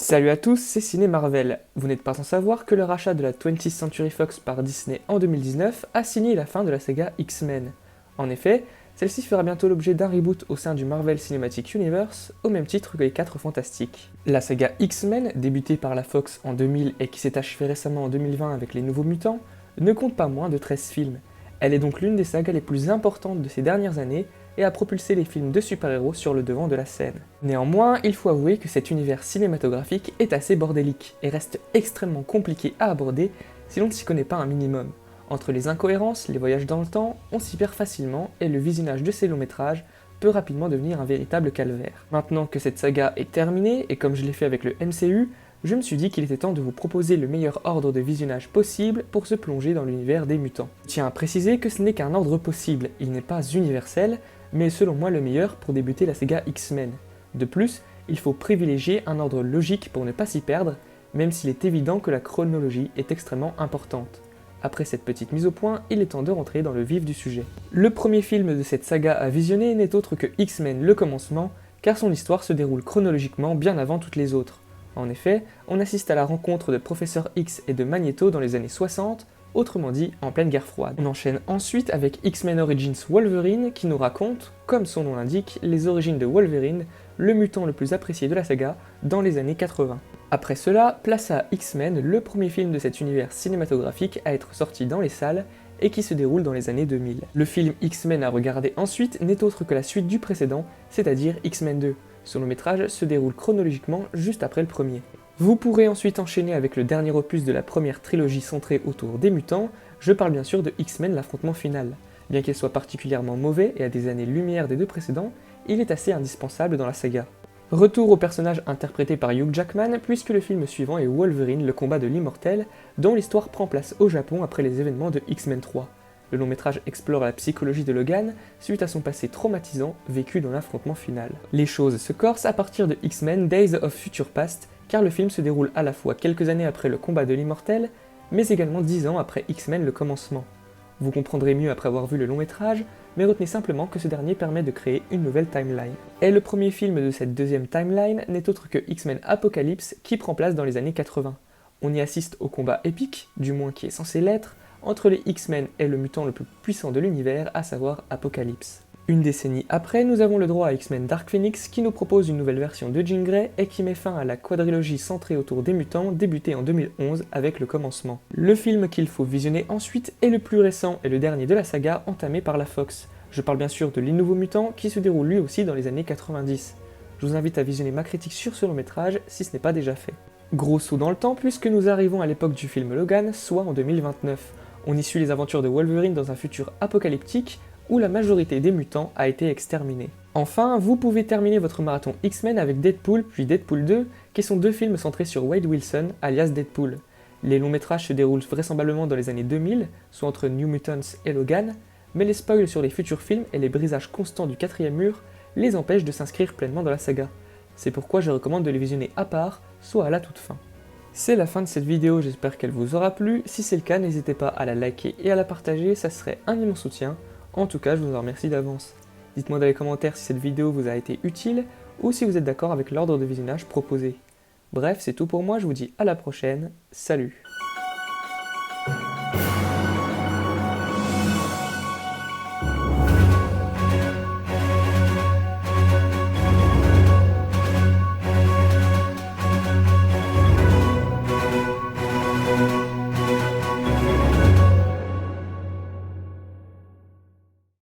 Salut à tous, c'est Ciné Marvel. Vous n'êtes pas sans savoir que le rachat de la 20th Century Fox par Disney en 2019 a signé la fin de la saga X-Men. En effet, celle-ci fera bientôt l'objet d'un reboot au sein du Marvel Cinematic Universe, au même titre que les 4 Fantastiques. La saga X-Men, débutée par la Fox en 2000 et qui s'est achevée récemment en 2020 avec les Nouveaux Mutants, ne compte pas moins de 13 films. Elle est donc l'une des sagas les plus importantes de ces dernières années et a propulsé les films de super-héros sur le devant de la scène. Néanmoins, il faut avouer que cet univers cinématographique est assez bordélique et reste extrêmement compliqué à aborder si l'on ne s'y connaît pas un minimum. Entre les incohérences, les voyages dans le temps, on s'y perd facilement et le visionnage de ces longs métrages peut rapidement devenir un véritable calvaire. Maintenant que cette saga est terminée, et comme je l'ai fait avec le MCU, je me suis dit qu'il était temps de vous proposer le meilleur ordre de visionnage possible pour se plonger dans l'univers des mutants. Je tiens à préciser que ce n'est qu'un ordre possible, il n'est pas universel, mais selon moi le meilleur pour débuter la saga X-Men. De plus, il faut privilégier un ordre logique pour ne pas s'y perdre, même s'il est évident que la chronologie est extrêmement importante. Après cette petite mise au point, il est temps de rentrer dans le vif du sujet. Le premier film de cette saga à visionner n'est autre que X-Men le commencement, car son histoire se déroule chronologiquement bien avant toutes les autres. En effet, on assiste à la rencontre de Professeur X et de Magneto dans les années 60, autrement dit en pleine guerre froide. On enchaîne ensuite avec X-Men Origins Wolverine qui nous raconte, comme son nom l'indique, les origines de Wolverine, le mutant le plus apprécié de la saga, dans les années 80. Après cela, place à X-Men, le premier film de cet univers cinématographique à être sorti dans les salles et qui se déroule dans les années 2000. Le film X-Men à regarder ensuite n'est autre que la suite du précédent, c'est-à-dire X-Men 2. Son long métrage se déroule chronologiquement juste après le premier. Vous pourrez ensuite enchaîner avec le dernier opus de la première trilogie centrée autour des mutants, je parle bien sûr de X-Men l'affrontement final. Bien qu'il soit particulièrement mauvais et à des années-lumière des deux précédents, il est assez indispensable dans la saga. Retour au personnage interprété par Hugh Jackman, puisque le film suivant est Wolverine, le combat de l'immortel, dont l'histoire prend place au Japon après les événements de X-Men 3. Le long métrage explore la psychologie de Logan suite à son passé traumatisant vécu dans l'affrontement final. Les choses se corsent à partir de X-Men Days of Future Past, car le film se déroule à la fois quelques années après le combat de l'immortel, mais également 10 ans après X-Men le commencement. Vous comprendrez mieux après avoir vu le long métrage, mais retenez simplement que ce dernier permet de créer une nouvelle timeline. Et le premier film de cette deuxième timeline n'est autre que X-Men Apocalypse qui prend place dans les années 80. On y assiste au combat épique, du moins qui est censé l'être, entre les X-Men et le mutant le plus puissant de l'univers, à savoir Apocalypse. Une décennie après, nous avons le droit à X-Men Dark Phoenix qui nous propose une nouvelle version de Jean Grey et qui met fin à la quadrilogie centrée autour des mutants débutée en 2011 avec le commencement. Le film qu'il faut visionner ensuite est le plus récent et le dernier de la saga entamée par la Fox. Je parle bien sûr de Les Nouveaux Mutants qui se déroule lui aussi dans les années 90. Je vous invite à visionner ma critique sur ce long métrage si ce n'est pas déjà fait. Gros saut dans le temps puisque nous arrivons à l'époque du film Logan, soit en 2029. On y suit les aventures de Wolverine dans un futur apocalyptique où la majorité des mutants a été exterminée. Enfin, vous pouvez terminer votre marathon X-Men avec Deadpool puis Deadpool 2, qui sont deux films centrés sur Wade Wilson, alias Deadpool. Les longs métrages se déroulent vraisemblablement dans les années 2000, soit entre New Mutants et Logan, mais les spoils sur les futurs films et les brisages constants du quatrième mur les empêchent de s'inscrire pleinement dans la saga. C'est pourquoi je recommande de les visionner à part, soit à la toute fin. C'est la fin de cette vidéo, j'espère qu'elle vous aura plu. Si c'est le cas, n'hésitez pas à la liker et à la partager, ça serait un immense soutien. En tout cas, je vous en remercie d'avance. Dites-moi dans les commentaires si cette vidéo vous a été utile ou si vous êtes d'accord avec l'ordre de visionnage proposé. Bref, c'est tout pour moi, je vous dis à la prochaine, salut!